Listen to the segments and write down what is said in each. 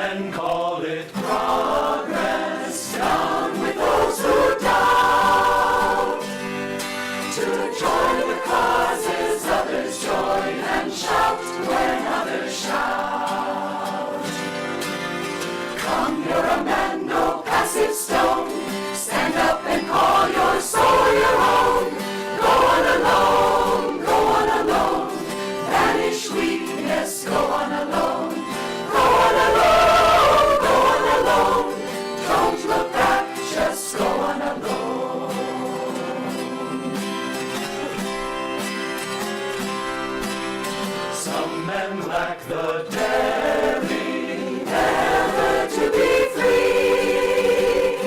and call it progress. Down with those who doubt. To join the causes others join and shout when others shout. Come, you're a man, no passive stone. Stand up and call your soul your own. Go on alone, go on alone. Banish weakness, go on alone. Go on alone, go on alone. Don't look back, just go on alone. Some men lack the daring ever to be free.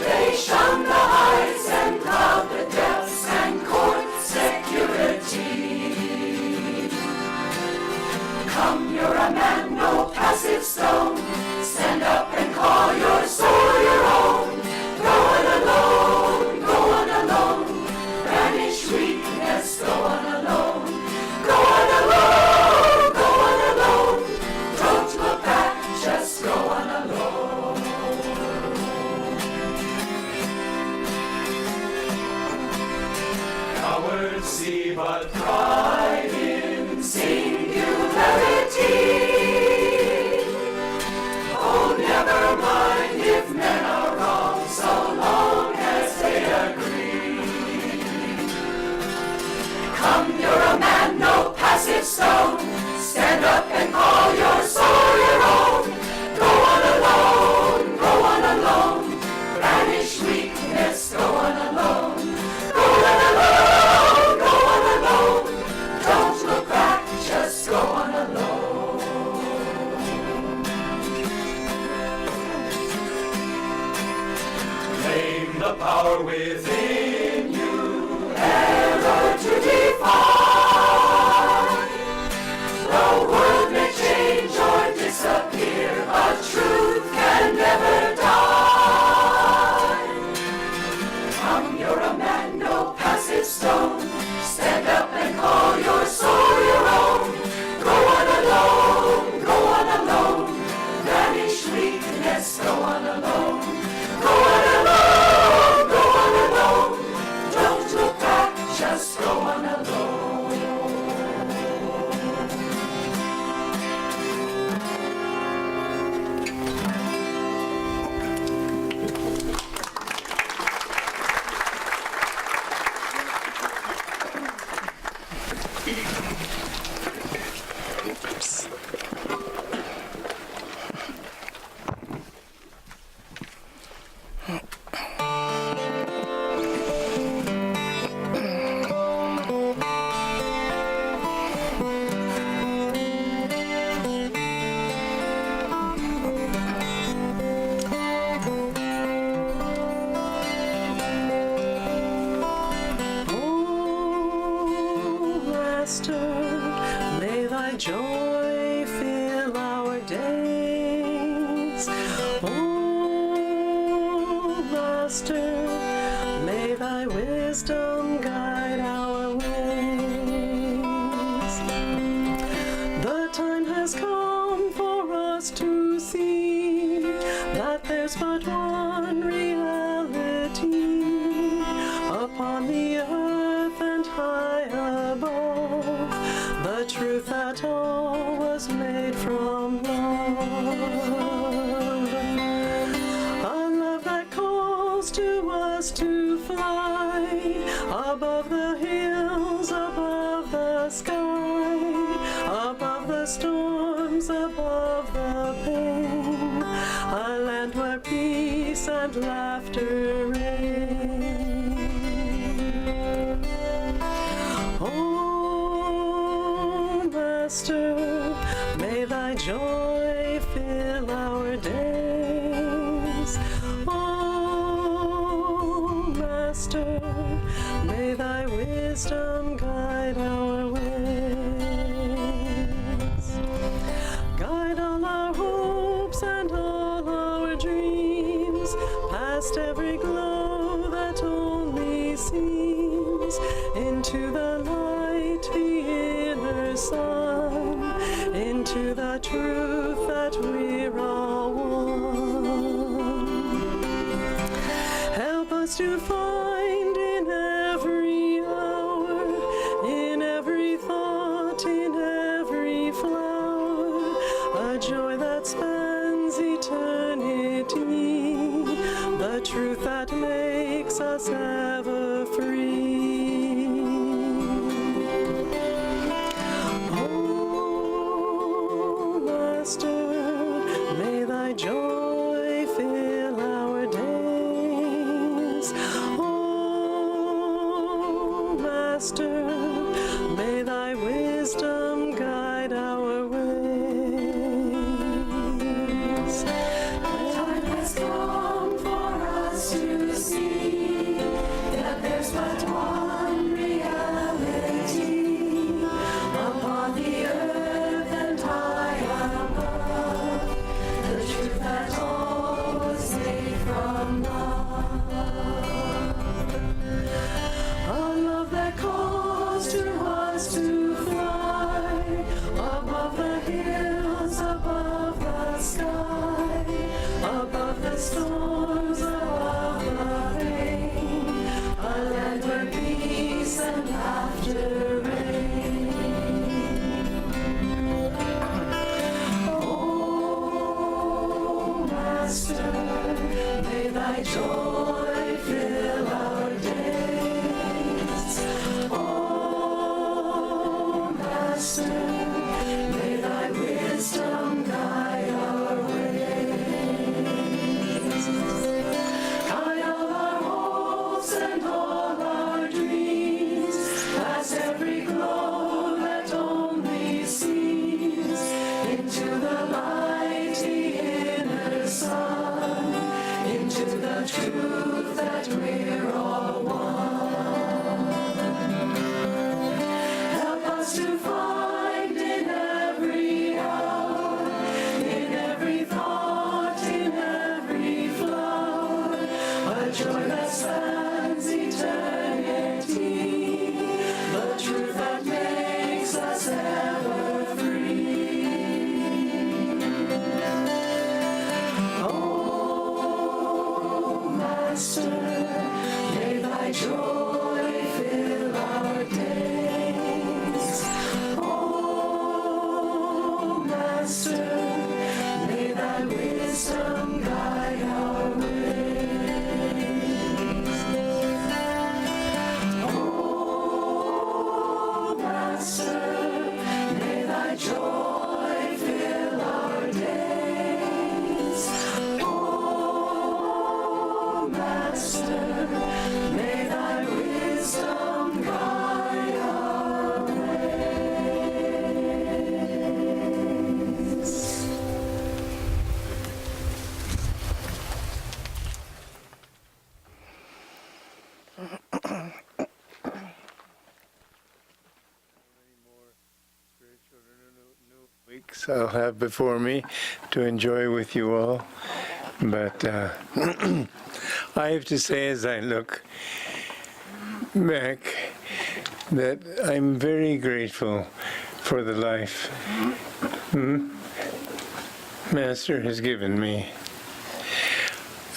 They shun the heights and cloud the depths and court security. Come, you're a man, no passive stone. Stand up and call your soul your own. Go on alone, go on alone. Banish weakness, go on alone. Go on alone, go on alone. Don't look back, just go on alone. Cowards see but pride in singularity. Oh, never mind if men are wrong, so long as they agree. Come, you're a man, no passive stone. Stand up and call your soul your own. Go on alone, go on alone. Banish weakness, go on alone. Go on alone, go on alone. Don't look back, just go on alone. Claim the power within you, ever to defy. The world may change or disappear, but truth can never die. Come, you're a man, no passive stone. Stand up and call your soul your own. Go on alone, go on alone. Banish weakness, go on alone. Go on alone, go on alone. Don't look back, just go on alone. May thy joy fill our days. Oh, Master, may thy wisdom guide our ways. The time has come for us to see that there's but one reality upon the earth and high above. The truth that all was made from love. A love that calls to us to fly above the hills, above the sky, above the storms, above the pain. A land where peace and laughter reign. Oh, Master, may thy joy fill our days. Oh, Master, may thy wisdom guide our ways. Guide all our hopes and all our dreams, past every glow that only seems, into the light, the inner sun, into into the truth that we're all one. Help us to find in every hour, in every thought, in every flower, a joy that spans eternity, the truth that makes us ever free. Oh, Master, may thy joy fill our days. Oh, Master, may thy wisdom guide our ways. The time has come for us to see that there's but one reality upon the earth and high above, the truth that all was made from love. A love that calls to us to fly above the hills, above the sky, above the storms, above the rain, a land where peace and laughter reign. Oh, Master, may thy joy fill our days. Oh, Master, may thy wisdom guide our ways. Guide all our hopes and all our dreams, past every glow that only sees, into the mighty inner sun, into the truth that we're all one. Help us to find in every hour, in every thought, in every flower, a joy that spans eternity, the truth that makes us ever free. Oh, Master, may thy joy fill our days. Oh, Master, may thy wisdom guide our ways. Oh, Master, may thy joy fill our days. Oh, Master, may thy wisdom guide our ways. Weeks I'll have before me to enjoy with you all. But I have to say, as I look back, that I'm very grateful for the life Master has given me.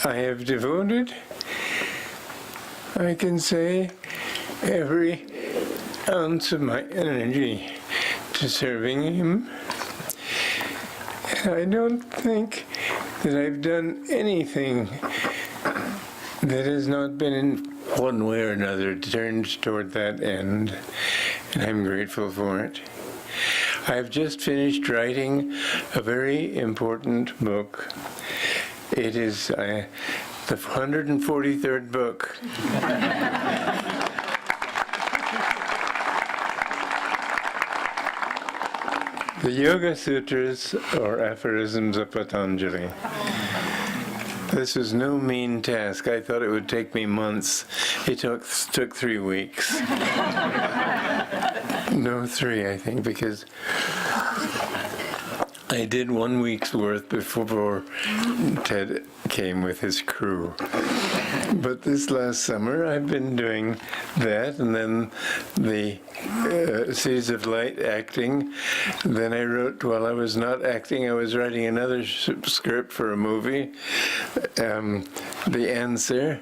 I have devoted, I can say, every ounce of my energy to serving him. I don't think that I've done anything that has not been in one way or another turned toward that end, and I'm grateful for it. I've just finished writing a very important book. It is the 143rd book. The Yoga Sutras, or aphorisms of Patanjali. This is no mean task. I thought it would take me months. It took 3 weeks. No, 3, I think, because I did 1 week's worth before Ted came with his crew. But this last summer, I've been doing that, and then the Seeds of Light acting. Then I wrote, while I was not acting, I was writing another script for a movie, The Answer.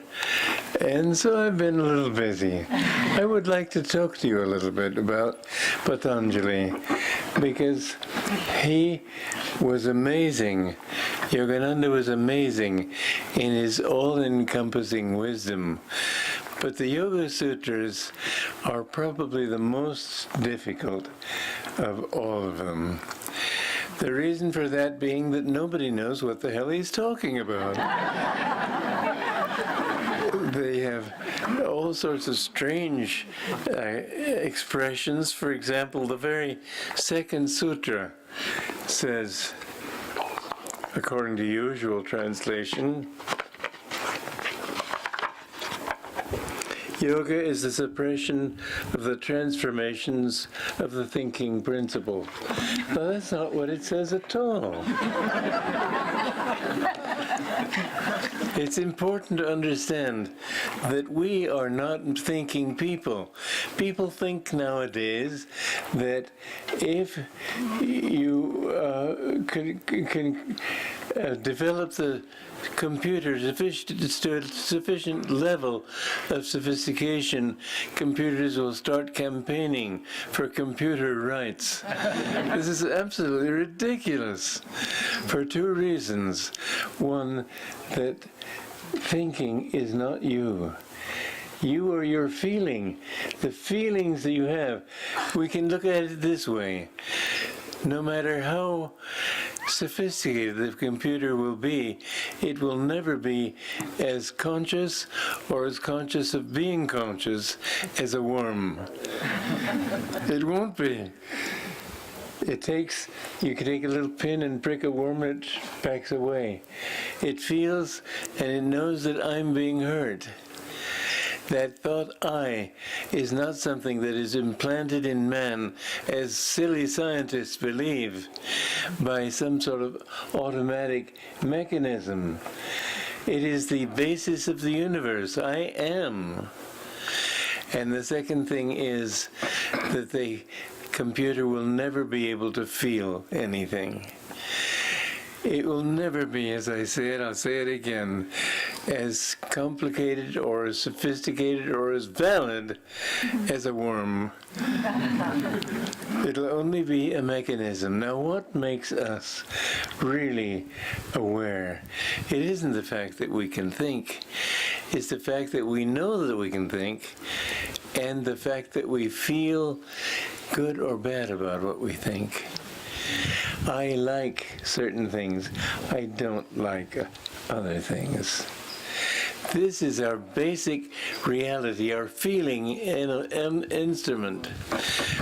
And so I've been a little busy. I would like to talk to you a little bit about Patanjali, because he was amazing. Yogananda was amazing in his all-encompassing wisdom. But the Yoga Sutras are probably the most difficult of all of them. The reason for that being that nobody knows what the hell he's talking about. They have all sorts of strange expressions. For example, the very second sutra says, according to usual translation, yoga is the suppression of the transformations of the thinking principle. Now, that's not what it says at all. It's important to understand that we are not thinking people. People think nowadays that if you can develop the computer to a sufficient level of sophistication, computers will start campaigning for computer rights. This is absolutely ridiculous for two reasons. One, that thinking is not you. You are your feeling. The feelings that you have. We can look at it this way. No matter how sophisticated the computer will be, it will never be as conscious or as conscious of being conscious as a worm. It won't be. You can take a little pin and prick a worm and it backs away. It feels and it knows that I'm being hurt. That thought I is not something that is implanted in man, as silly scientists believe, by some sort of automatic mechanism. It is the basis of the universe. I am. And the second thing is that the computer will never be able to feel anything. It will never be, as I said, I'll say it again, as complicated or as sophisticated or as valid as a worm. It'll only be a mechanism. Now, what makes us really aware? It isn't the fact that we can think. It's the fact that we know that we can think, and the fact that we feel good or bad about what we think. I like certain things. I don't like other things. This is our basic reality, our feeling instrument,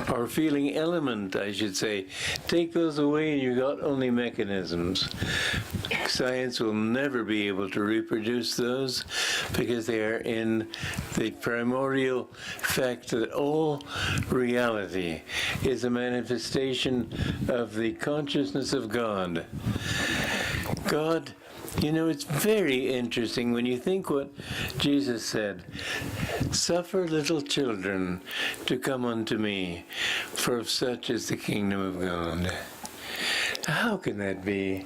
our feeling element, I should say. Take those away and you got only mechanisms. Science will never be able to reproduce those because they are in the primordial fact that all reality is a manifestation of the consciousness of God. God, you know, it's very interesting when you think what Jesus said. Suffer little children to come unto me, for of such is the kingdom of God. How can that be?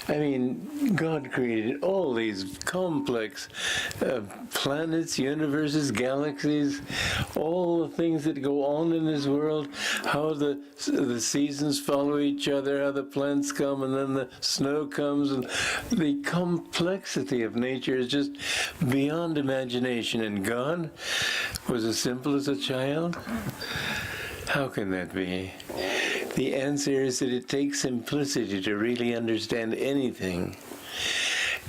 I mean, God created all these complex planets, universes, galaxies, all the things that go on in this world, how the seasons follow each other, how the plants come and then the snow comes, and the complexity of nature is just beyond imagination. And God was as simple as a child? How can that be? The answer is that it takes simplicity to really understand anything.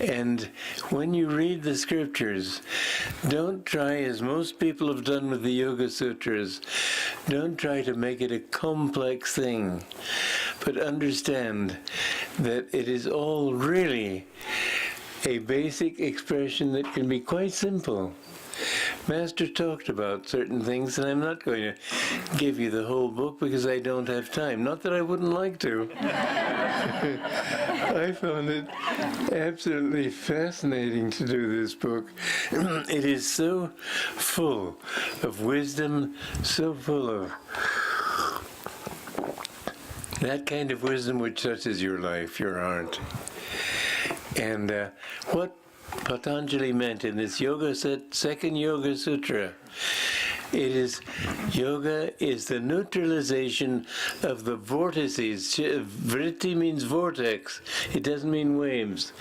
And when you read the scriptures, don't try, as most people have done with the Yoga Sutras, don't try to make it a complex thing, but understand that it is all really a basic expression that can be quite simple. Master talked about certain things, and I'm not going to give you the whole book because I don't have time. Not that I wouldn't like to. I found it absolutely fascinating to do this book. It is so full of wisdom, so full of that kind of wisdom which touches your life, your heart. And what Patanjali meant in this second Yoga Sutra, it is, yoga is the neutralization of the vortices. Vritti means vortex. It doesn't mean waves.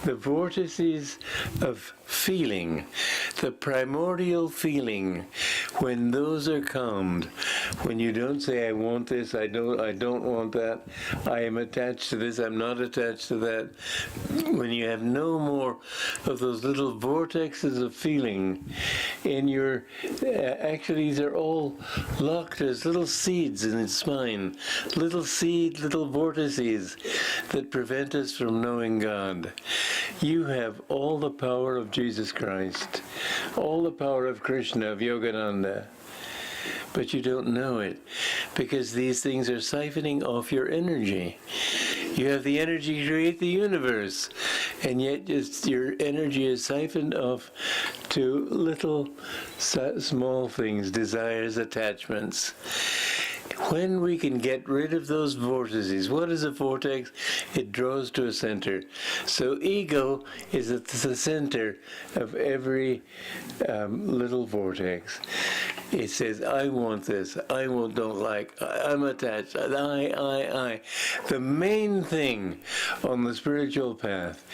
The vortices of feeling, the primordial feeling, when those are calmed, when you don't say, I want this, I don't want that, I am attached to this, I'm not attached to that, when you have no more of those little vortexes of feeling in your, actually these are all locked as little seeds in its spine, little vortices that prevent us from knowing God. You have all the power of Jesus Christ, all the power of Krishna, of Yogananda, but you don't know it because these things are siphoning off your energy. You have the energy to create the universe, and yet your energy is siphoned off to little small things, desires, attachments. When we can get rid of those vortices, what is a vortex? It draws to a center. So ego is at the center of every little vortex. It says, I want this, don't like, I'm attached, I. The main thing on the spiritual path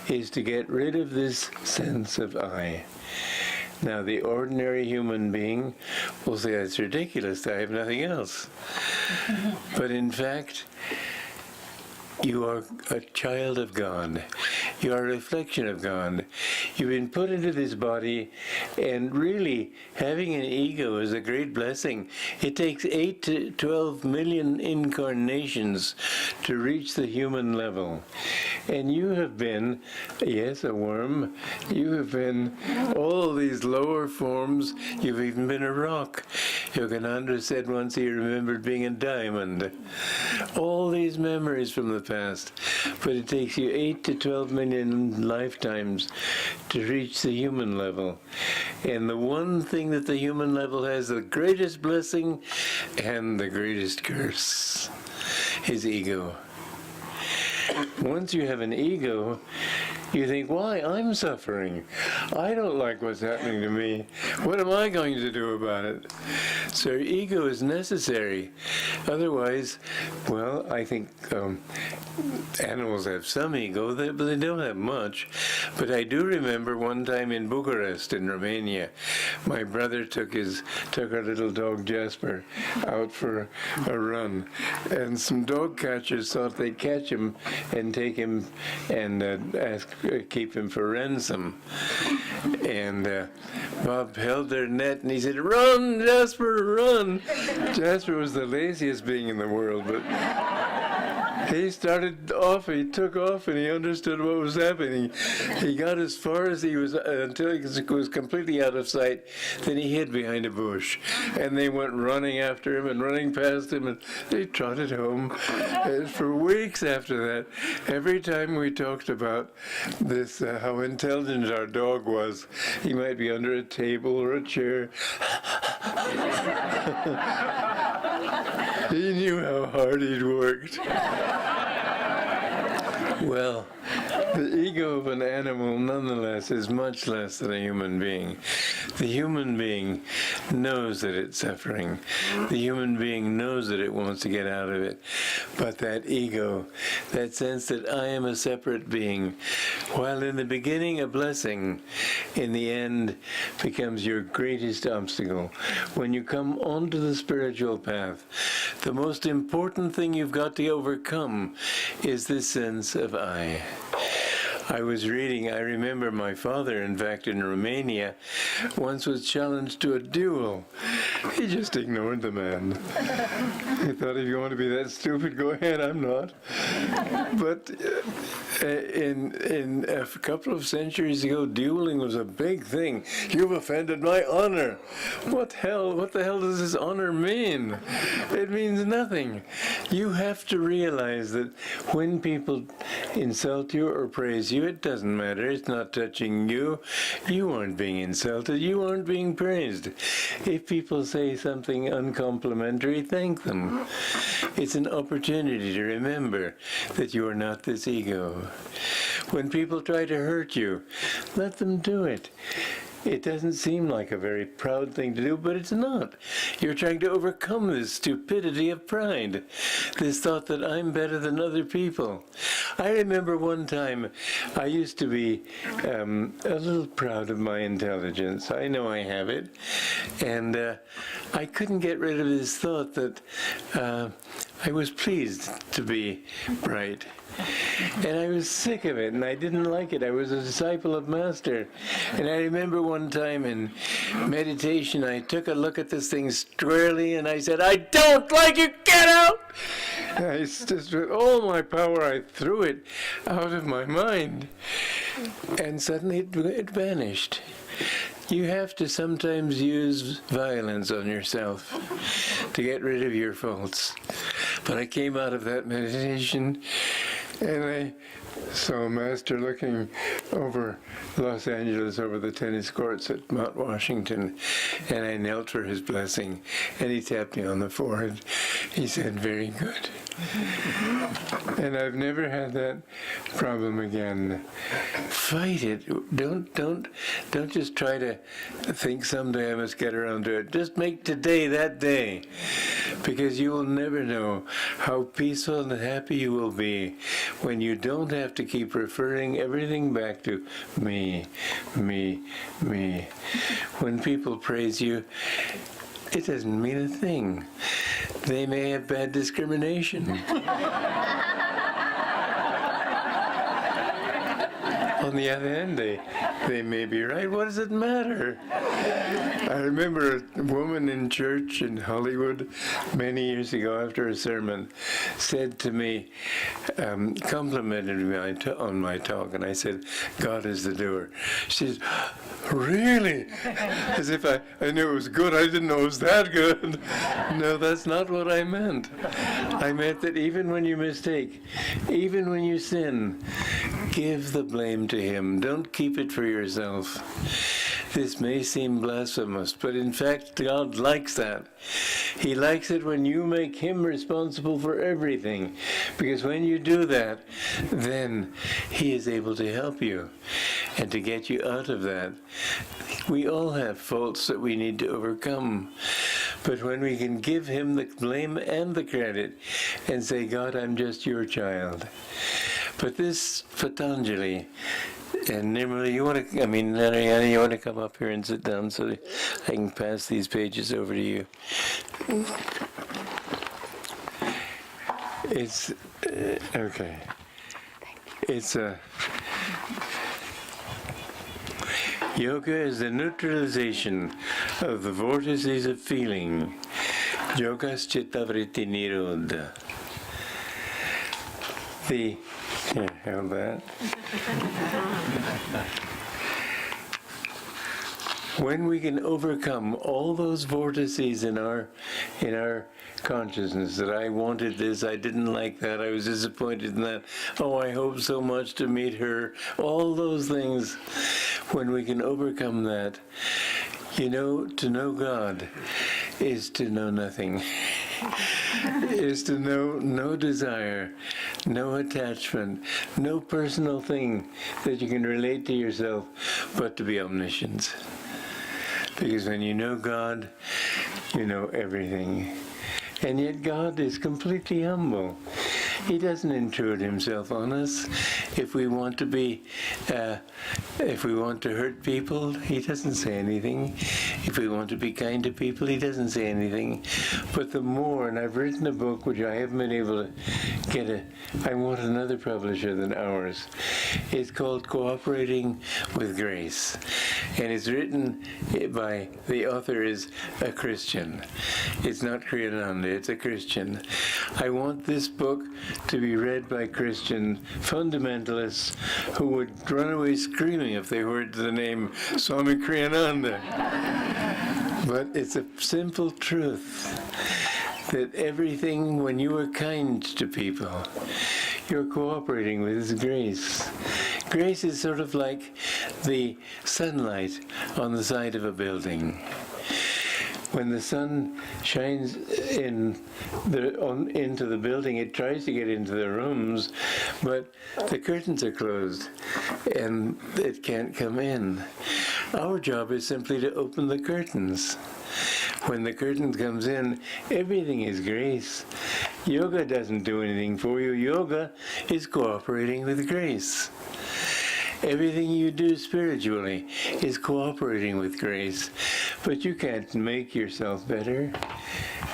is to get rid of this sense of I. Now, the ordinary human being will say, that's ridiculous, I have nothing else. But in fact, you are a child of God. You are a reflection of God. You've been put into this body, and really, having an ego is a great blessing. It takes 8 to 12 million incarnations to reach the human level. And you have been, yes, a worm. You have been all these lower forms. You've even been a rock. Yogananda said once he remembered being a diamond. All these memories from the past. But it takes you 8 to 12 million lifetimes to reach the human level. And the one thing that the human level has, the greatest blessing and the greatest curse, is ego. Once you have an ego, you think, why? I'm suffering. I don't like what's happening to me. What am I going to do about it? So ego is necessary. Otherwise, well, I think animals have some ego, but they don't have much. But I do remember one time in Bucharest, in Romania, my brother took our little dog Jasper out for a run. And some dog catchers thought they'd catch him and take him and keep him for ransom. And Bob held their net and he said, "Run, Jasper, run!" Jasper was the laziest being in the world, but he took off and he understood what was happening. He got as far as he was, until he was completely out of sight. Then he hid behind a bush. And they went running after him and running past him, and they trotted home. And for weeks after that, every time we talked about this, how intelligent our dog was, he might be under a table or a chair. He knew how hard he'd worked. Well, the ego of an animal, nonetheless, is much less than a human being. The human being knows that it's suffering. The human being knows that it wants to get out of it. But that ego, that sense that I am a separate being, while in the beginning a blessing, in the end becomes your greatest obstacle. When you come onto the spiritual path, the most important thing you've got to overcome is this sense of I. I was reading, I remember my father, in fact, in Romania, once was challenged to a duel. He just ignored the man. He thought, if you want to be that stupid, go ahead, I'm not. But in a couple of centuries ago, dueling was a big thing. You've offended my honor. What the hell does this honor mean? It means nothing. You have to realize that when people insult you or praise you, it doesn't matter. It's not touching you. You aren't being insulted. You aren't being praised. If people say something uncomplimentary, thank them. It's an opportunity to remember that you are not this ego. When people try to hurt you, let them do it. It doesn't seem like a very proud thing to do, but it's not. You're trying to overcome this stupidity of pride, this thought that I'm better than other people. I remember one time I used to be a little proud of my intelligence. I know I have it. And I couldn't get rid of this thought that I was pleased to be bright. And I was sick of it, and I didn't like it. I was a disciple of Master. And I remember one time in meditation, I took a look at this thing squarely, and I said, I don't like you, get out! And I just, with all my power, I threw it out of my mind. And suddenly it vanished. You have to sometimes use violence on yourself to get rid of your faults. But I came out of that meditation, and I saw Master looking over Los Angeles, over the tennis courts at Mount Washington, and I knelt for his blessing, and he tapped me on the forehead. He said, very good. And I've never had that problem again. Fight it. Don't just try to think someday I must get around to it. Just make today that day, because you will never know how peaceful and happy you will be when you don't have to keep referring everything back to me, me, me. When people praise you, it doesn't mean a thing. They may have bad discrimination. On the other hand, they may be right. What does it matter? I remember a woman in church in Hollywood many years ago after a sermon said to me, complimented me on my talk, and I said, God is the doer. She said, really? As if I knew it was good. I didn't know it was that good. No, that's not what I meant. I meant that even when you mistake, even when you sin, give the blame to Him. Don't keep it for yourself. This may seem blasphemous, but in fact, God likes that. He likes it when you make Him responsible for everything, because when you do that, then He is able to help you and to get you out of that. We all have faults that we need to overcome, but when we can give Him the blame and the credit and say, God, I'm just your child. But this Patanjali, and Nirmala, Narayana, you want to come up here and sit down so that I can pass these pages over to you? It's, okay. It's yoga is the neutralization of the vortices of feeling. Yogas chittavritti nirodha. Here, hold that. When we can overcome all those vortices in our consciousness, that I wanted this, I didn't like that, I was disappointed in that, oh, I hope so much to meet her, all those things, when we can overcome that, to know God is to know nothing. Is to know no desire, no attachment, no personal thing that you can relate to yourself, but to be omniscient. Because when you know God, you know everything. And yet God is completely humble. He doesn't intrude Himself on us. If we want to hurt people, He doesn't say anything. If we want to be kind to people, he doesn't say anything. But the more, and I've written a book which I haven't been able to get I want another publisher than ours. It's called Cooperating with Grace. And it's written by, the author is a Christian. It's not Kriyananda, it's a Christian. I want this book to be read by Christian fundamentalists who would run away screaming if they heard the name Swami Kriyananda. But it's a simple truth that everything, when you are kind to people, you're cooperating with His grace. Grace is sort of like the sunlight on the side of a building. When the sun shines into the building, it tries to get into the rooms, but the curtains are closed and it can't come in. Our job is simply to open the curtains. When the curtain comes in, everything is grace. Yoga doesn't do anything for you. Yoga is cooperating with grace. Everything you do spiritually is cooperating with grace. But you can't make yourself better.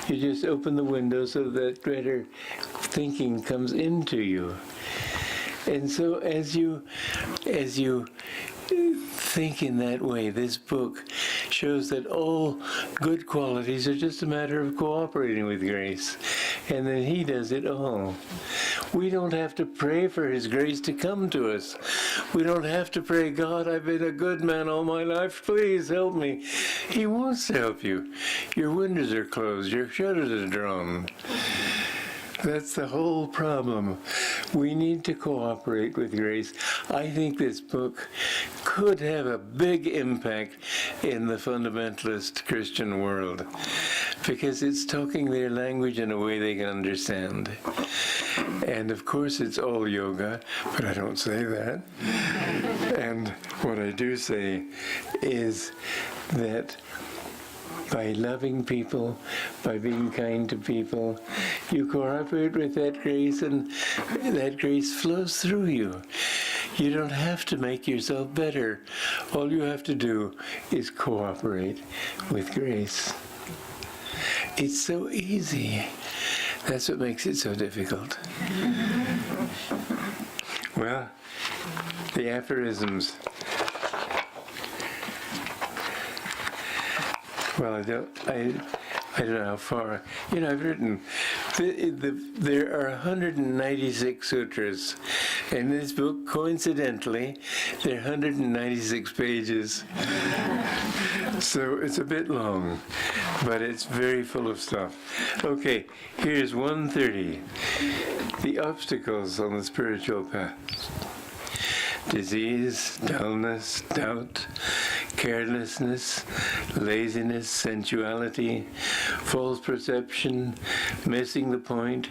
You just open the window so that better thinking comes into you. And so as you think in that way, this book shows that all good qualities are just a matter of cooperating with grace, and that He does it all. We don't have to pray for His grace to come to us. We don't have to pray, God, I've been a good man all my life, please help me. He wants to help you. Your windows are closed, your shutters are drawn. That's the whole problem. We need to cooperate with grace. I think this book could have a big impact in the fundamentalist Christian world because it's talking their language in a way they can understand. And of course it's all yoga, but I don't say that. And what I do say is that by loving people, by being kind to people, you cooperate with that grace, and that grace flows through you. You don't have to make yourself better. All you have to do is cooperate with grace. It's so easy. That's what makes it so difficult. Well, the aphorisms. Well, I don't know how far. I've written. There are 196 sutras. In this book, coincidentally, there are 196 pages. So it's a bit long, but it's very full of stuff. Okay, here's 130. The obstacles on the spiritual path. Disease, dullness, doubt, carelessness, laziness, sensuality, false perception, missing the point,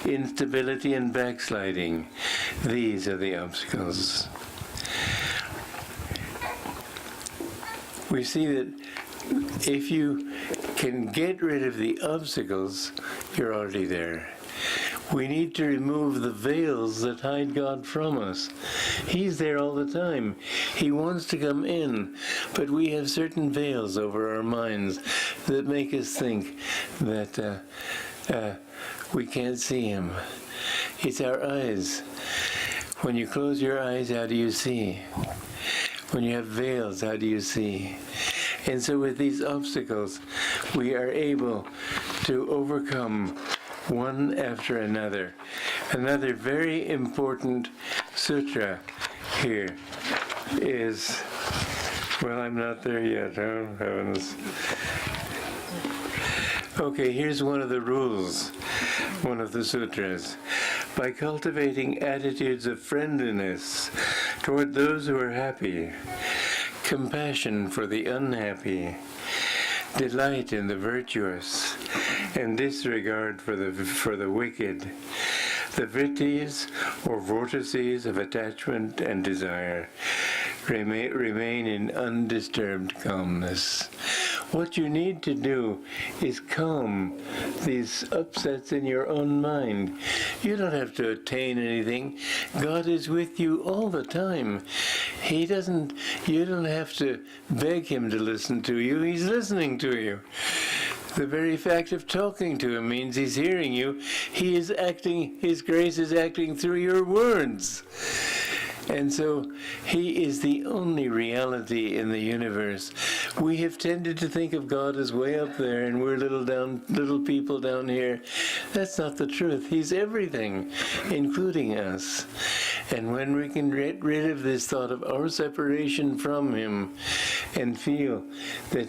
instability and backsliding. These are the obstacles. We see that if you can get rid of the obstacles, you're already there. We need to remove the veils that hide God from us. He's there all the time. He wants to come in, but we have certain veils over our minds that make us think that we can't see Him. It's our eyes. When you close your eyes, how do you see? When you have veils, how do you see? And so with these obstacles, we are able to overcome one after another. Another very important sutra here is, well, I'm not there yet, oh heavens. Okay, here's one of the rules, one of the sutras. By cultivating attitudes of friendliness toward those who are happy, compassion for the unhappy, delight in the virtuous, and disregard for the wicked, the vrittis or vortices of attachment and desire remain in undisturbed calmness. What you need to do is calm these upsets in your own mind. You don't have to attain anything. God is with you all the time. You don't have to beg him to listen to you. He's listening to you. The very fact of talking to him means he's hearing you. He is acting, his grace is acting through your words. And so he is the only reality in the universe. We have tended to think of God as way up there and we're little people down here. That's not the truth. He's everything, including us. And when we can get rid of this thought of our separation from him and feel that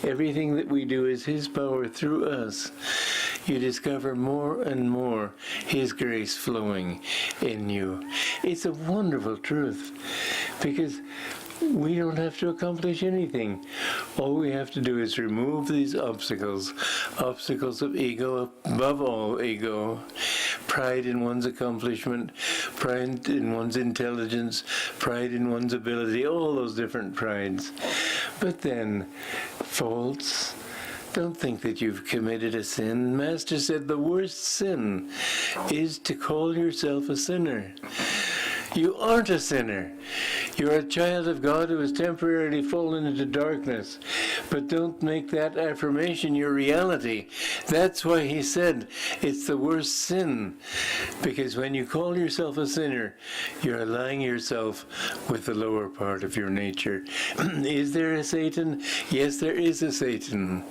everything that we do is his power through us, you discover more and more his grace flowing in you. It's a wonderful truth, because we don't have to accomplish anything. All we have to do is remove these obstacles of ego, above all ego, pride in one's accomplishment, pride in one's intelligence, pride in one's ability, all those different prides. But then, faults. Don't think that you've committed a sin. Master said the worst sin is to call yourself a sinner. You aren't a sinner. You're a child of God who has temporarily fallen into darkness. But don't make that affirmation your reality. That's why he said it's the worst sin. Because when you call yourself a sinner, you're aligning yourself with the lower part of your nature. Is there a Satan? Yes, there is a Satan.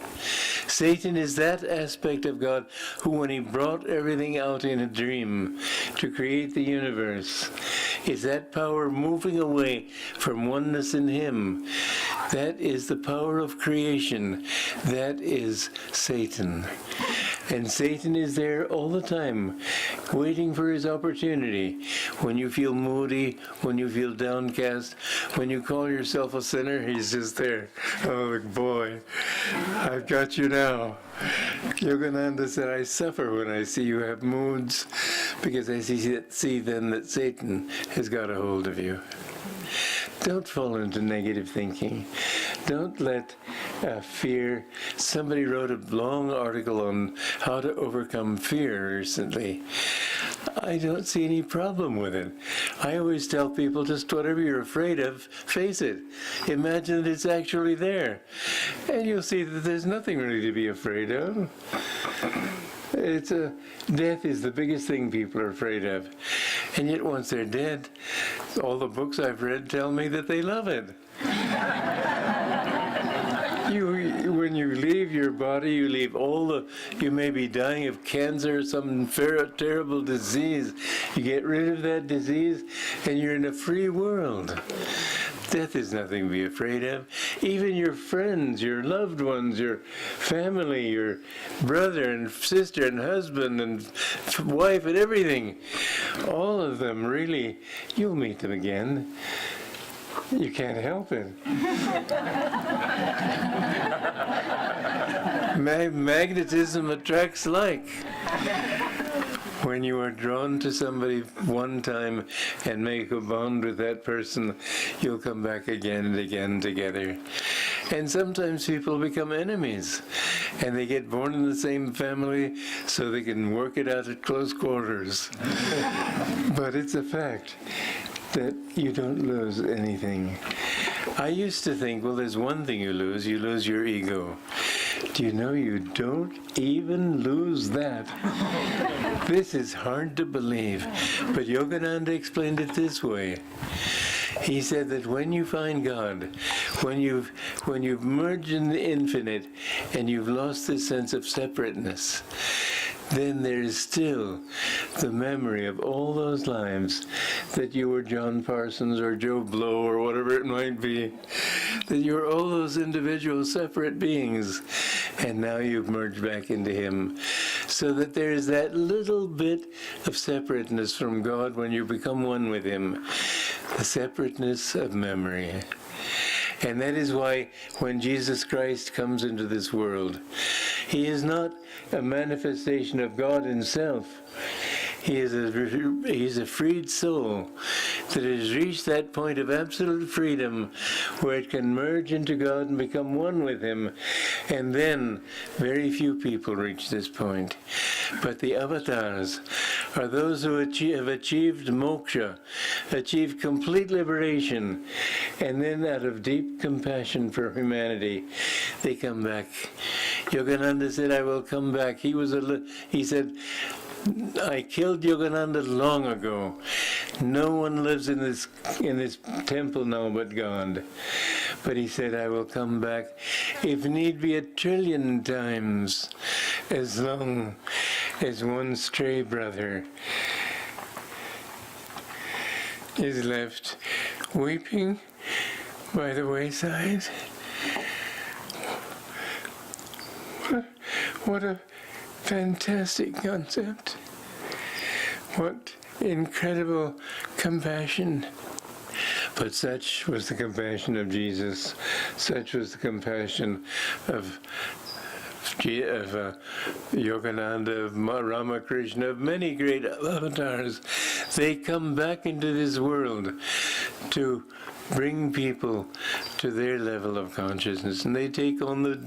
Satan is that aspect of God who, when he brought everything out in a dream to create the universe, is that power moving away from oneness in him. That is the power of creation. That is Satan. And Satan is there all the time, waiting for his opportunity. When you feel moody, when you feel downcast, when you call yourself a sinner, he's just there. Oh, boy, I've got you now. Yogananda said, I suffer when I see you have moods, because I see then that Satan has got a hold of you. Don't fall into negative thinking. Don't let fear. Somebody wrote a long article on how to overcome fear recently. I don't see any problem with it. I always tell people, just whatever you're afraid of, face it. Imagine that it's actually there. And you'll see that there's nothing really to be afraid of. Death is the biggest thing people are afraid of. And yet once they're dead, all the books I've read tell me that they love it. When you leave your body, you leave you may be dying of cancer or some terrible disease. You get rid of that disease and you're in a free world. Death is nothing to be afraid of. Even your friends, your loved ones, your family, your brother and sister and husband and wife and everything, all of them really, you'll meet them again. You can't help it. Magnetism attracts like. When you are drawn to somebody one time and make a bond with that person, you'll come back again and again together. And sometimes people become enemies, and they get born in the same family so they can work it out at close quarters. But it's a fact that you don't lose anything. I used to think, well, there's one thing you lose your ego. Do you know you don't even lose that? This is hard to believe, but Yogananda explained it this way. He said that when you find God, when you've merged in the infinite and you've lost this sense of separateness, then there is still the memory of all those lives that you were John Parsons or Joe Blow or whatever it might be, that you were all those individual separate beings, and now you've merged back into him. So that there is that little bit of separateness from God when you become one with him, the separateness of memory. And that is why when Jesus Christ comes into this world, he is not a manifestation of God himself. He's a freed soul that has reached that point of absolute freedom where it can merge into God and become one with Him. And then very few people reach this point. But the avatars are those who have achieved moksha, achieved complete liberation, and then out of deep compassion for humanity, they come back. Yogananda said, I will come back. He said, I killed Yogananda long ago. No one lives in this temple now but God. But he said, I will come back, if need be, 1 trillion times, as long as one stray brother is left weeping by the wayside. What a fantastic concept. What incredible compassion. But such was the compassion of Jesus. Such was the compassion of Yogananda, of Ramakrishna, of many great avatars. They come back into this world to bring people to their level of consciousness, and they take on the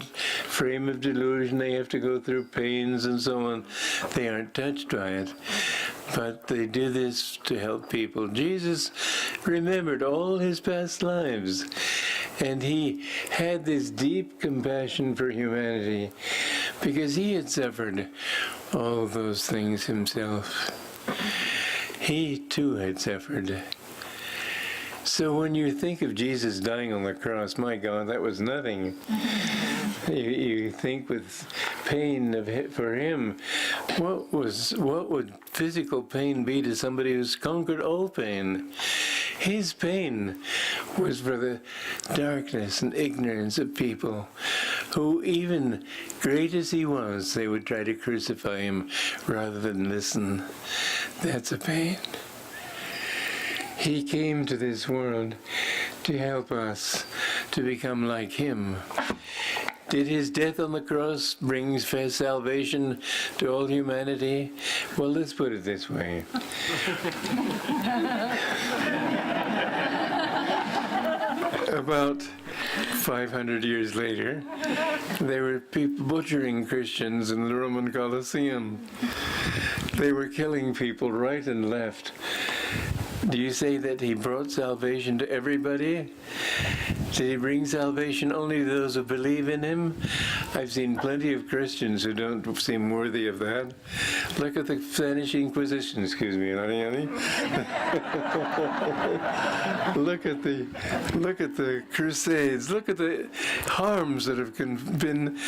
frame of delusion. They have to go through pains and so on. They aren't touched by it, but they do this to help people. Jesus remembered all his past lives, and he had this deep compassion for humanity because he had suffered all those things himself. He too had suffered. So when you think of Jesus dying on the cross, my God, that was nothing. You think with pain for him, what would physical pain be to somebody who's conquered all pain? His pain was for the darkness and ignorance of people who, even great as he was, they would try to crucify him rather than listen. That's a pain. He came to this world to help us to become like him. Did his death on the cross bring salvation to all humanity? Well, let's put it this way. About 500 years later, there were people butchering Christians in the Roman Colosseum. They were killing people right and left. Do you say that he brought salvation to everybody? Did he bring salvation only to those who believe in him? I've seen plenty of Christians who don't seem worthy of that. Look at the Spanish Inquisition, excuse me, honey. Look at the Crusades. Look at the harms that have been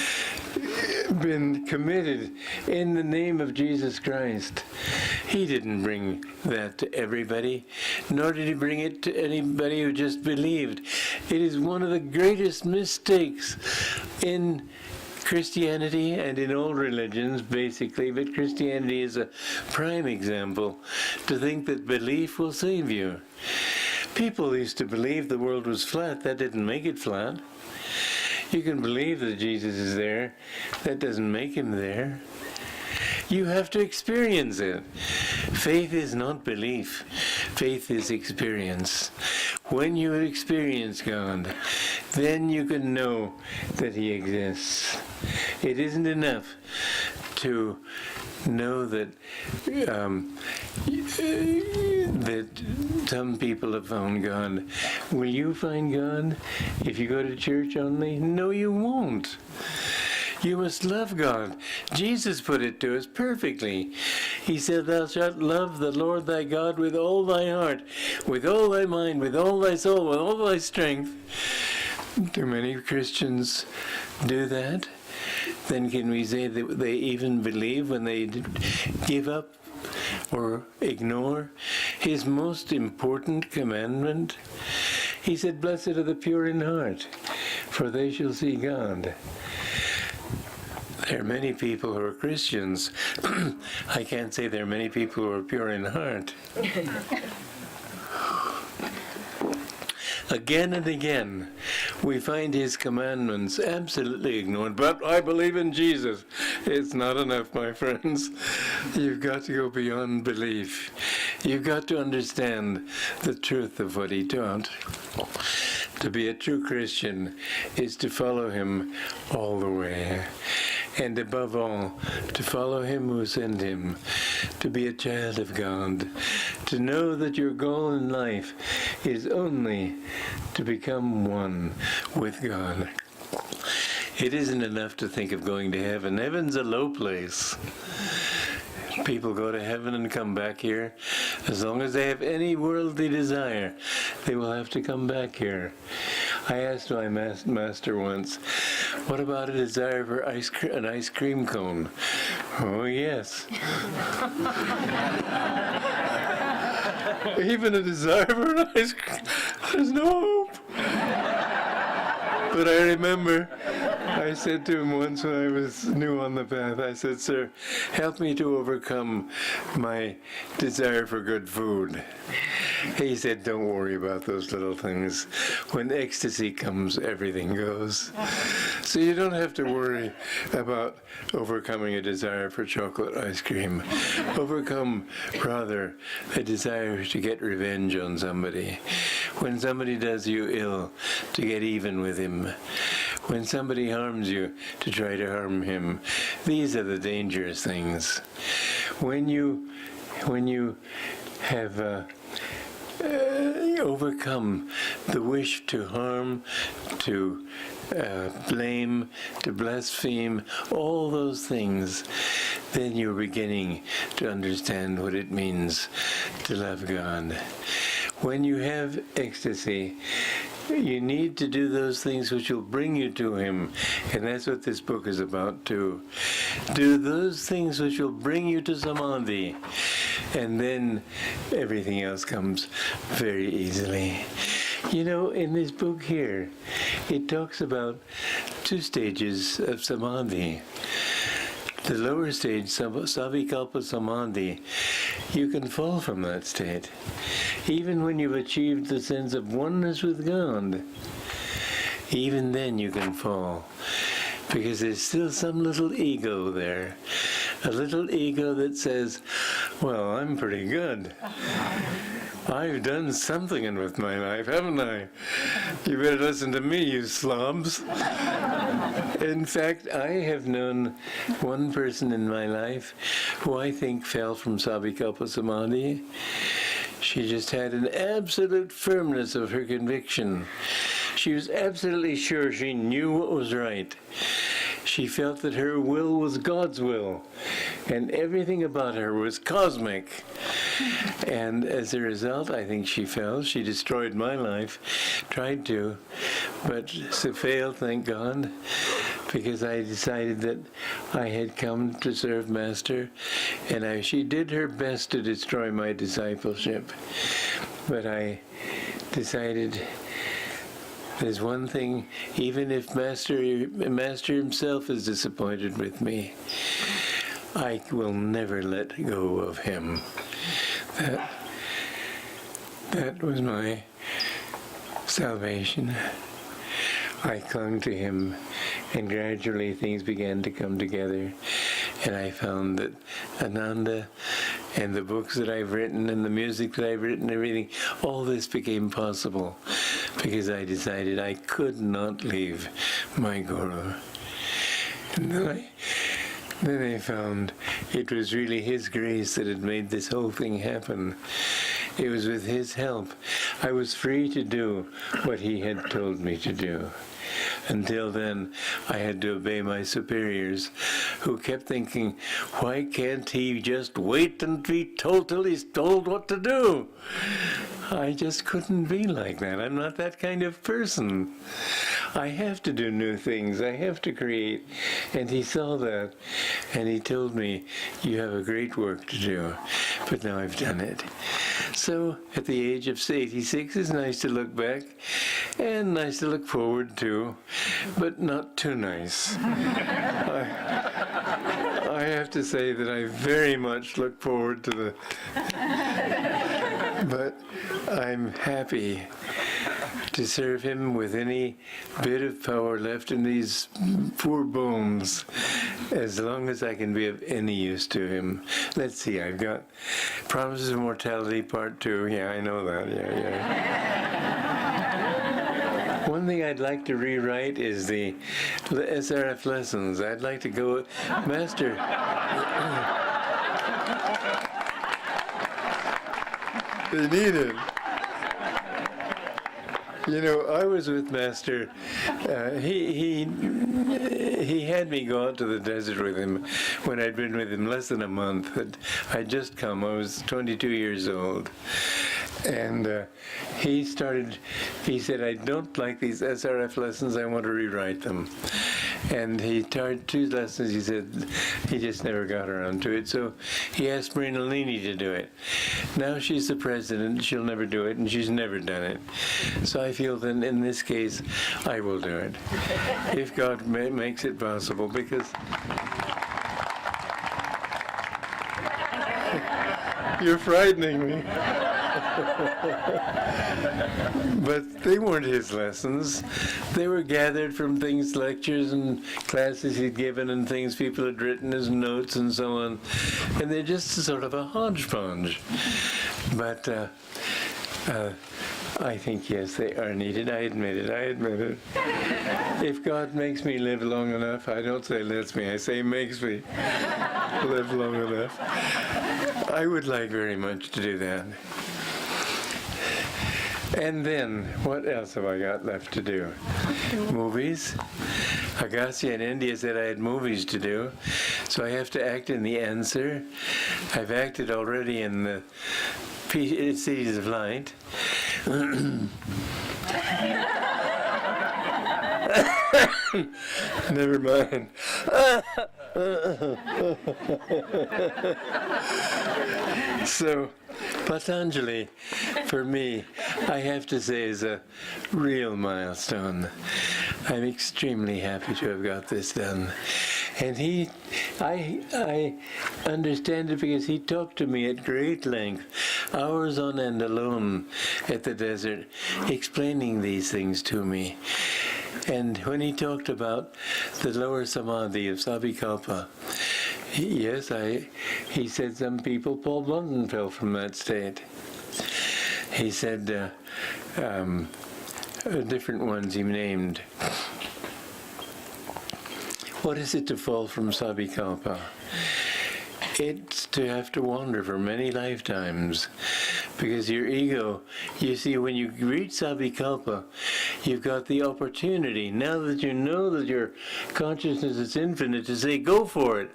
committed in the name of Jesus Christ. He didn't bring that to everybody, nor did he bring it to anybody who just believed. It is one of the greatest mistakes in Christianity and in all religions, basically, but Christianity is a prime example, to think that belief will save you. People used to believe the world was flat. That didn't make it flat. You can believe that Jesus is there. That doesn't make him there. You have to experience it. Faith is not belief. Faith is experience. When you experience God, then you can know that he exists. It isn't enough to know that that some people have found God. Will you find God if you go to church only? No, you won't. You must love God. Jesus put it to us perfectly. He said, thou shalt love the Lord thy God with all thy heart, with all thy mind, with all thy soul, with all thy strength. Do many Christians do that? Then can we say that they even believe when they give up or ignore his most important commandment? He said, blessed are the pure in heart, for they shall see God. There are many people who are Christians. I can't say there are many people who are pure in heart. Again and again, we find his commandments absolutely ignored. But I believe in Jesus. It's not enough, my friends. You've got to go beyond belief. You've got to understand the truth of what he taught. To be a true Christian is to follow him all the way. And above all, to follow him who sent him, to be a child of God, to know that your goal in life is only to become one with God. It isn't enough to think of going to heaven. Heaven's a low place. People go to heaven and come back here. As long as they have any worldly desire, they will have to come back here. I asked my master once, what about a desire for an ice cream cone? Oh, yes. Even a desire for an ice cream, there's no hope. But I remember, I said to him once when I was new on the path, I said, sir, help me to overcome my desire for good food. He said, don't worry about those little things. When ecstasy comes, everything goes. So you don't have to worry about overcoming a desire for chocolate ice cream. Overcome, rather, a desire to get revenge on somebody. When somebody does you ill, to get even with him. When somebody harms you, to try to harm him. These are the dangerous things. When you have overcome the wish to harm, to blame, to blaspheme, all those things, then you're beginning to understand what it means to love God. When you have ecstasy, you need to do those things which will bring you to him. And that's what this book is about, too. Do those things which will bring you to samadhi. And then everything else comes very easily. You know, in this book here, it talks about 2 stages of samadhi. The lower stage, savikalpa samadhi, you can fall from that state. Even when you've achieved the sense of oneness with God, even then you can fall. Because there's still some little ego there. A little ego that says, well, I'm pretty good. I've done something with my life, haven't I? You better listen to me, you slobs. In fact, I have known one person in my life who I think fell from savikalpa samadhi. She just had an absolute firmness of her conviction. She was absolutely sure she knew what was right. She felt that her will was God's will, and everything about her was cosmic. And as a result, I think she fell. She destroyed my life, tried to, but failed, thank God, because I decided that I had come to serve Master, and she did her best to destroy my discipleship. But I decided, there's one thing, even if Master himself is disappointed with me, I will never let go of him. That was my salvation. I clung to him, and gradually things began to come together. And I found that Ananda and the books that I've written and the music that I've written, everything, all this became possible because I decided I could not leave my Guru. And then I found it was really his grace that had made this whole thing happen. It was with his help. I was free to do what he had told me to do. Until then, I had to obey my superiors, who kept thinking, why can't he just wait and be told till he's told what to do? I just couldn't be like that. I'm not that kind of person. I have to do new things. I have to create. And he saw that, and he told me, you have a great work to do. But now I've done it. So, at the age of 86, it's nice to look back, and nice to look forward to, but not too nice. I have to say that I very much look forward to but I'm happy to serve him with any bit of power left in these poor bones, as long as I can be of any use to him. Let's see, I've got Promises of Mortality Part 2. Yeah, I know that. Yeah. One thing I'd like to rewrite is the SRF lessons. I'd like to go, Master. They need it. You know, I was with Master. He had me go out to the desert with him when I'd been with him less than a month. I'd just come. I was 22 years old. And he said, I don't like these SRF lessons. I want to rewrite them. And he tried 2 lessons. He said he just never got around to it. So he asked Marinalini to do it. Now she's the president. She'll never do it, and she's never done it. So I feel that in this case, I will do it, if God makes it possible, because you're frightening me. But they weren't his lessons. They were gathered from things, lectures and classes he'd given and things people had written as notes and so on. And they're just sort of a hodgepodge. But I think, yes, they are needed. I admit it. If God makes me live long enough, I don't say lets me, I say makes me live long enough, I would like very much to do that. And then, what else have I got left to do? Movies. Agassi in India said I had movies to do, so I have to act in The Answer. I've acted already in the Cities of Light. Never mind. So, Patanjali, for me, I have to say, is a real milestone. I'm extremely happy to have got this done. And I understand it because he talked to me at great length, hours on end alone at the desert, explaining these things to me. And when he talked about the lower samadhi of Sabikalpa, he said some people, Paul Blunden fell from that state. He said different ones he named. What is it to fall from Sabikalpa? It's to have to wander for many lifetimes, because your ego, you see, when you reach Sabikalpa, you've got the opportunity, now that you know that your consciousness is infinite, to say, go for it.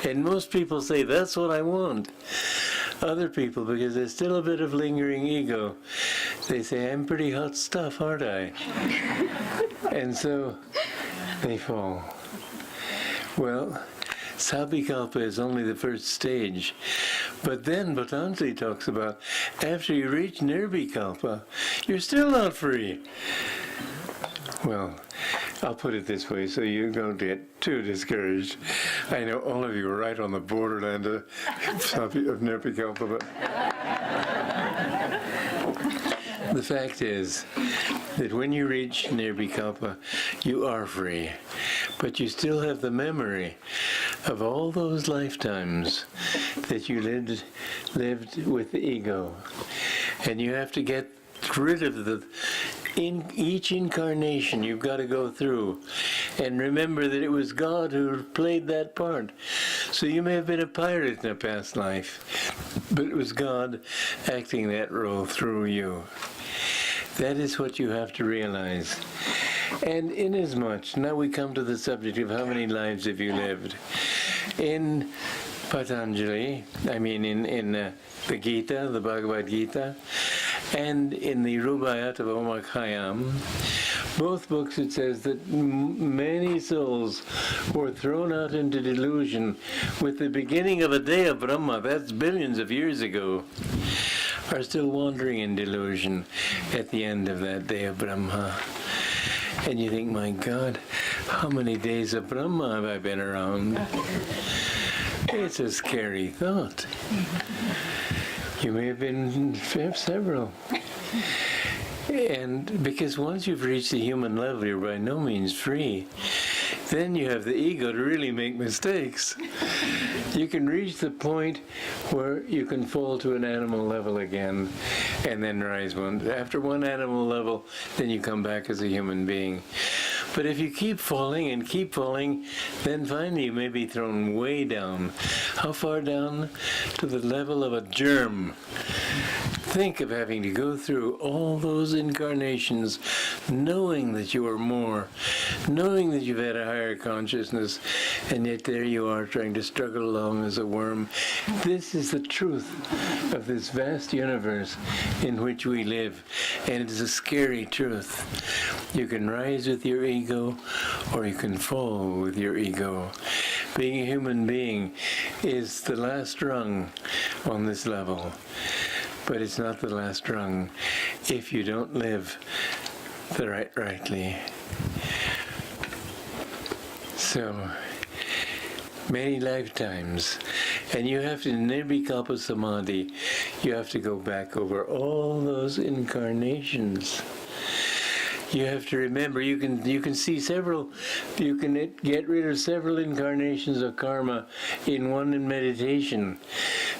And most people say, that's what I want. Other people, because there's still a bit of lingering ego, they say, I'm pretty hot stuff, aren't I? And so they fall. Well, Sabikalpa is only the first stage. But then Patanjali talks about, after you reach Nirvikalpa, you're still not free. Well, I'll put it this way so you don't get too discouraged. I know all of you are right on the borderland of Nirvikalpa, but the fact is that when you reach Nirvikalpa, you are free. But you still have the memory of all those lifetimes that you lived with the ego. And you have to get rid of in each incarnation you've got to go through and remember that it was God who played that part. So you may have been a pirate in a past life, but it was God acting that role through you. That is what you have to realize. And inasmuch, now we come to the subject of how many lives have you lived. In Patanjali, in the Gita, the Bhagavad Gita, and in the Rubaiyat of Omar Khayyam, both books it says that many souls were thrown out into delusion with the beginning of a day of Brahma, that's billions of years ago, are still wandering in delusion at the end of that day of Brahma. And you think, my God, how many days of Brahma have I been around? It's a scary thought. You may have been several. And because once you've reached the human level, you're by no means free. Then you have the ego to really make mistakes. You can reach the point where you can fall to an animal level again and then rise one. After one animal level, then you come back as a human being. But if you keep falling and keep falling, then finally you may be thrown way down. How far down? To the level of a germ. Think of having to go through all those incarnations, knowing that you are more, knowing that you've had a higher consciousness, and yet there you are trying to struggle along as a worm. This is the truth of this vast universe in which we live, and it is a scary truth. You can rise with your ego, or you can fall with your ego. Being a human being is the last rung on this level. But it's not the last rung if you don't live rightly. So, many lifetimes. And you have to, nirvikalpa samadhi, you have to go back over all those incarnations. You have to remember, you can see several, you can get rid of several incarnations of karma in one in meditation.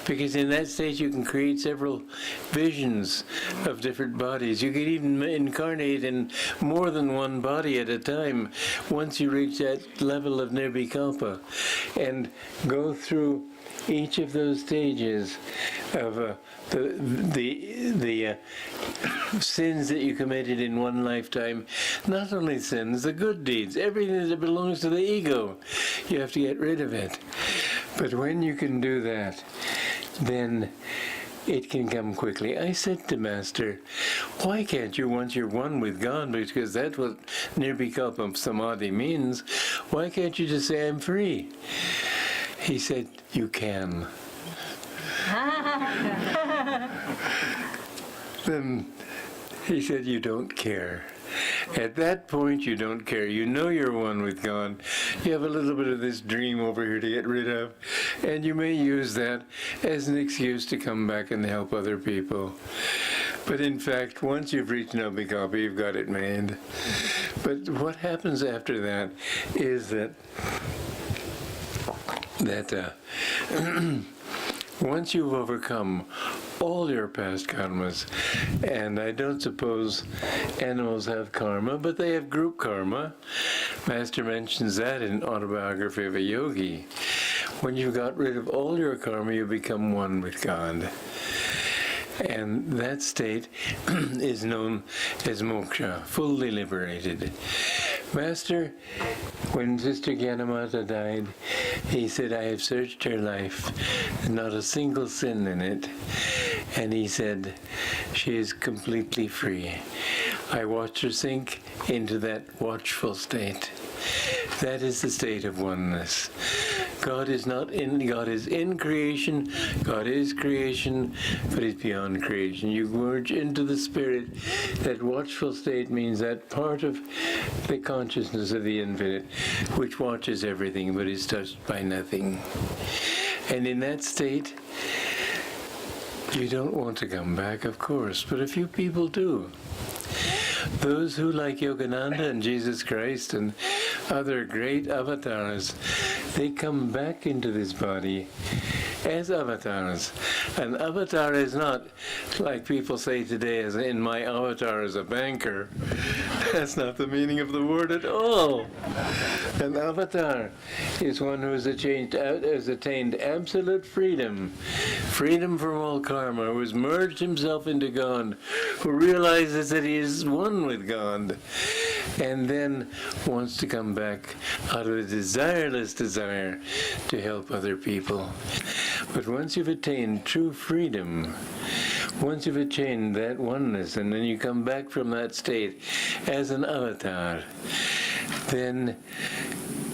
Because in that state you can create several visions of different bodies. You can even incarnate in more than one body at a time once you reach that level of nirvikalpa, and go through each of those stages of the sins that you committed in one lifetime. Not only sins, the good deeds, everything that belongs to the ego. You have to get rid of it. But when you can do that, then it can come quickly. I said to Master, why can't you, once you're one with God, because that's what nirvikalpa samadhi means, why can't you just say, I'm free? He said, you can. Then he said, you don't care. At that point, you don't care. You know you're one with God. You have a little bit of this dream over here to get rid of, and you may use that as an excuse to come back and help other people. But in fact, once you've reached nirvikalpa, you've got it made. But what happens after that is that once you've overcome all your past karmas, and I don't suppose animals have karma, but they have group karma. Master mentions that in Autobiography of a Yogi. When you've got rid of all your karma, you become one with God. And that state is known as moksha, fully liberated. Master, when Sister Gyanamata died, he said, I have searched her life, not a single sin in it. And he said, she is completely free. I watched her sink into that watchful state. That is the state of oneness. God is in creation, God is creation, but He's beyond creation. You merge into the Spirit. That watchful state means that part of the consciousness of the infinite, which watches everything but is touched by nothing. And in that state, you don't want to come back, of course, but a few people do. Those who, like Yogananda and Jesus Christ and other great avatars, they come back into this body as avatars. An avatar is not, like people say today, as in my avatar as a banker. That's not the meaning of the word at all. An avatar is one who has attained absolute freedom, freedom from all karma, who has merged himself into God, who realizes that he is one with God, and then wants to come back out of a desireless desire to help other people. But once you've attained true freedom, once you've attained that oneness, and then you come back from that state as an avatar, then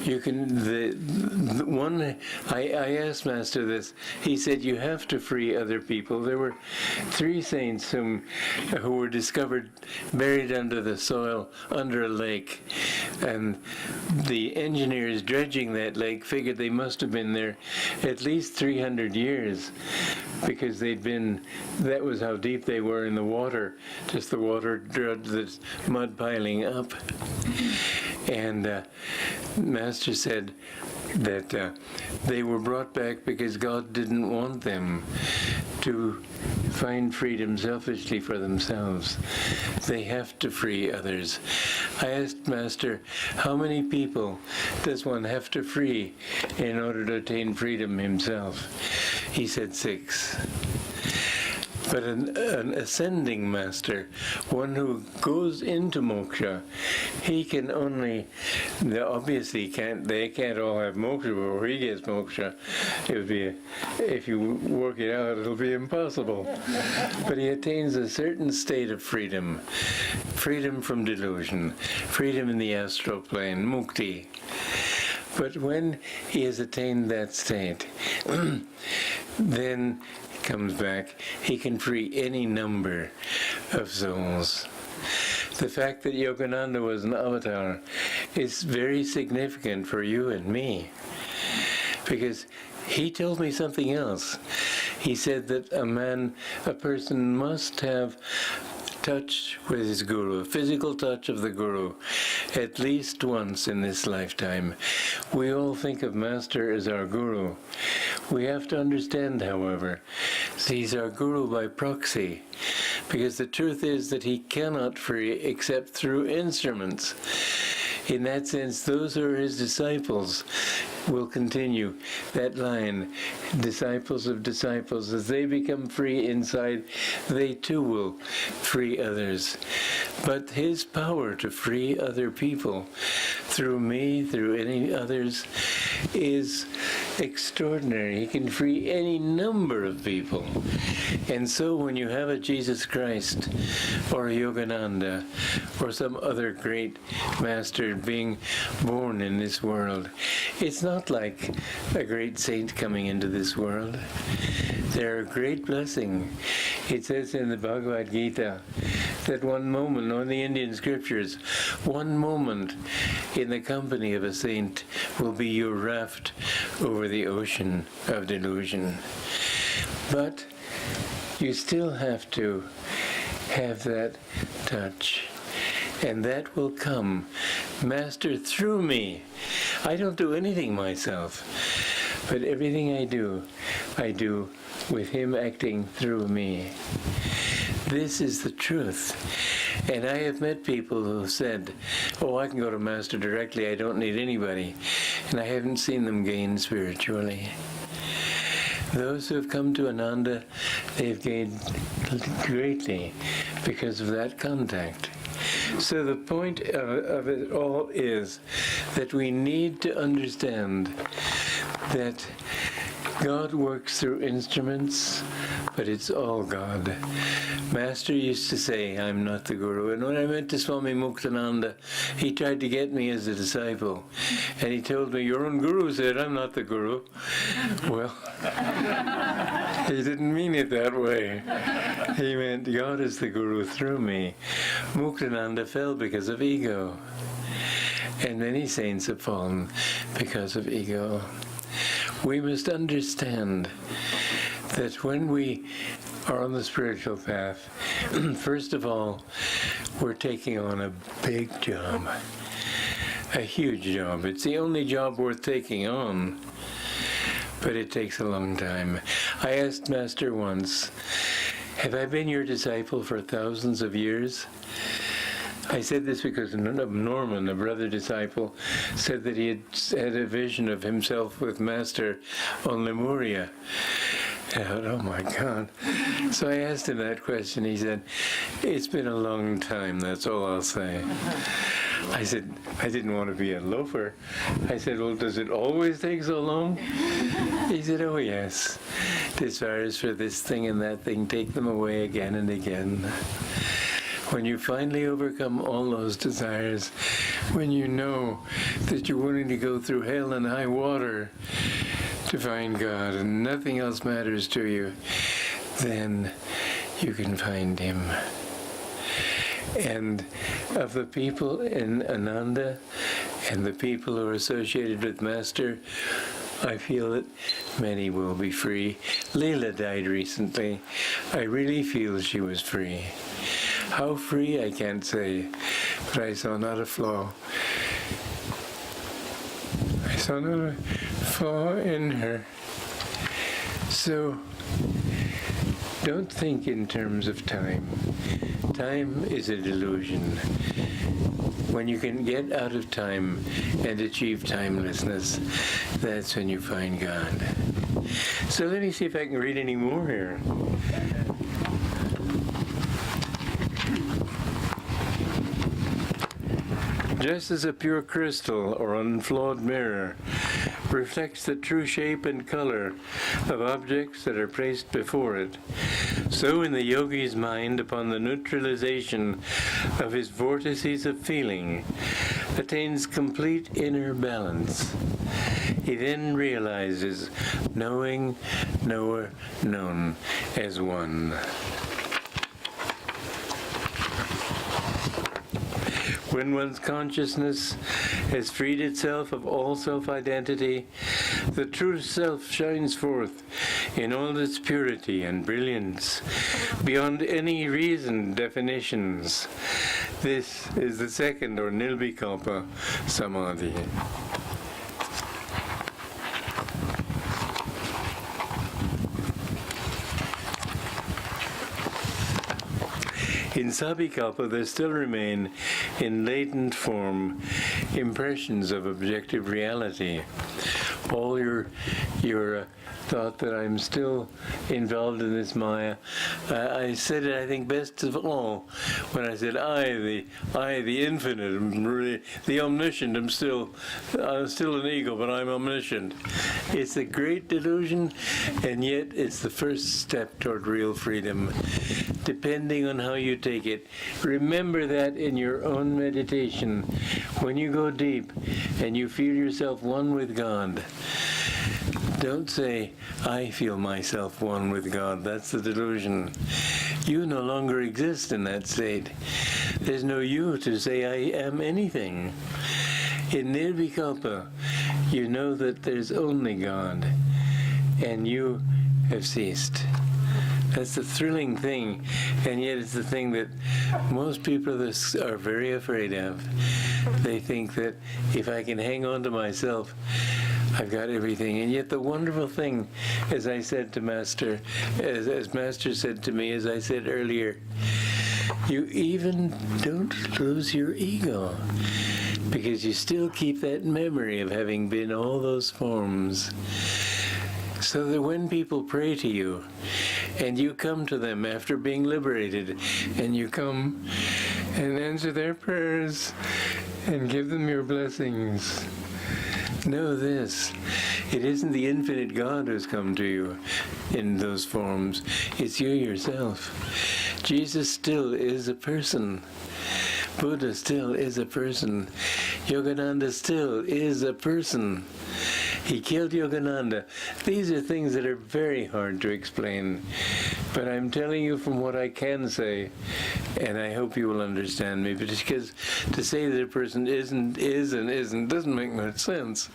You can, the one, I asked Master this, he said you have to free other people. There were 3 saints who were discovered buried under the soil, under a lake. And the engineers dredging that lake figured they must have been there at least 300 years, because they'd been, that was how deep they were in the water, just the water, the mud piling up. And Master said that they were brought back because God didn't want them to find freedom selfishly for themselves. They have to free others. I asked Master, how many people does one have to free in order to attain freedom himself? He said 6. But an ascending master, one who goes into moksha, he can only, obviously they can't all have moksha before he gets moksha. It would be, if you work it out, it'll be impossible. But he attains a certain state of freedom, freedom from delusion, freedom in the astral plane, mukti. But when he has attained that state, then comes back, he can free any number of souls. The fact that Yogananda was an avatar is very significant for you and me, because he told me something else. He said that a person must have touch with his guru, a physical touch of the guru, at least once in this lifetime. We all think of Master as our guru. We have to understand, however, he's our guru by proxy, because the truth is that he cannot free except through instruments. In that sense, those who are his disciples will continue that line, disciples of disciples. As they become free inside, they too will free others. But his power to free other people, through me, through any others, is extraordinary. He can free any number of people. And so when you have a Jesus Christ, or a Yogananda, or some other great master being born in this world, it's not like a great saint coming into this world. They're a great blessing. It says in the Bhagavad Gita that one moment, on the Indian scriptures, one moment in the company of a saint will be your raft over the ocean of delusion. But you still have to have that touch. And that will come, Master, through me. I don't do anything myself, but everything I do with him acting through me. This is the truth. And I have met people who said, oh, I can go to Master directly, I don't need anybody. And I haven't seen them gain spiritually. Those who have come to Ananda, they've gained greatly because of that contact. So the point of it all is that we need to understand that God works through instruments, but it's all God. Master used to say, I'm not the guru. And when I went to Swami Muktananda, he tried to get me as a disciple. And he told me, your own guru said, I'm not the guru. Well, he didn't mean it that way. He meant God is the guru through me. Muktananda fell because of ego. And many saints have fallen because of ego. We must understand that when we are on the spiritual path, first of all, we're taking on a big job, a huge job. It's the only job worth taking on, but it takes a long time. I asked Master once, have I been your disciple for thousands of years? I said this because Norman, a brother disciple, said that he had a vision of himself with Master on Lemuria. And I thought, oh my God. So I asked him that question. He said, it's been a long time, that's all I'll say. I said, I didn't want to be a loafer. I said, well, does it always take so long? He said, oh yes. Desires for this thing and that thing, take them away again and again. When you finally overcome all those desires, when you know that you're willing to go through hell and high water to find God and nothing else matters to you, then you can find Him. And of the people in Ananda and the people who are associated with Master, I feel that many will be free. Leela died recently. I really feel she was free. How free, I can't say, but I saw not a flaw. I saw not a flaw in her. So, don't think in terms of time. Time is a delusion. When you can get out of time and achieve timelessness, that's when you find God. So let me see if I can read any more here. Just as a pure crystal or unflawed mirror reflects the true shape and color of objects that are placed before it, so in the yogi's mind, upon the neutralization of his vortices of feeling, attains complete inner balance. He then realizes knowing, knower, known as one. When one's consciousness has freed itself of all self-identity, the true self shines forth in all its purity and brilliance, beyond any reasoned definitions. This is the second, or nirvikalpa, samadhi. In Sabikalpa, there still remain, in latent form, impressions of objective reality. All your thought that I'm still involved in this Maya. I said it, I think, best of all when I said, the infinite, I'm really the omniscient. I'm still an ego, but I'm omniscient. It's a great delusion, and yet it's the first step toward real freedom, depending on how you take it. Remember that in your own meditation, when you go deep and you feel yourself one with God. Don't say, I feel myself one with God. That's the delusion. You no longer exist in that state. There's no you to say I am anything. In Nirvikalpa, you know that there's only God, and you have ceased. That's the thrilling thing, and yet it's the thing that most people are very afraid of. They think that if I can hang on to myself, I've got everything. And yet the wonderful thing, as I said to Master, as Master said to me, as I said earlier, you even don't lose your ego, because you still keep that memory of having been all those forms. So that when people pray to you, and you come to them after being liberated, and you come and answer their prayers and give them your blessings, know this: it isn't the infinite God who's come to you in those forms, it's you yourself. Jesus still is a person. Buddha still is a person. Yogananda still is a person. He killed Yogananda. These are things that are very hard to explain, but I'm telling you from what I can say, and I hope you will understand me, because to say that a person is and isn't doesn't make much sense.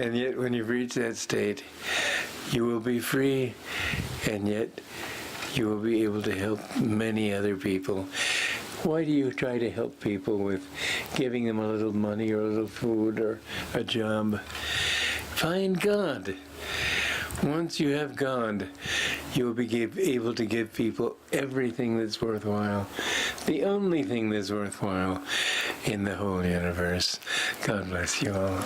And yet when you've reached that state, you will be free, and yet you will be able to help many other people. Why do you try to help people with giving them a little money or a little food or a job? Find God. Once you have God, you will be able to give people everything that's worthwhile, the only thing that's worthwhile in the whole universe. God bless you all.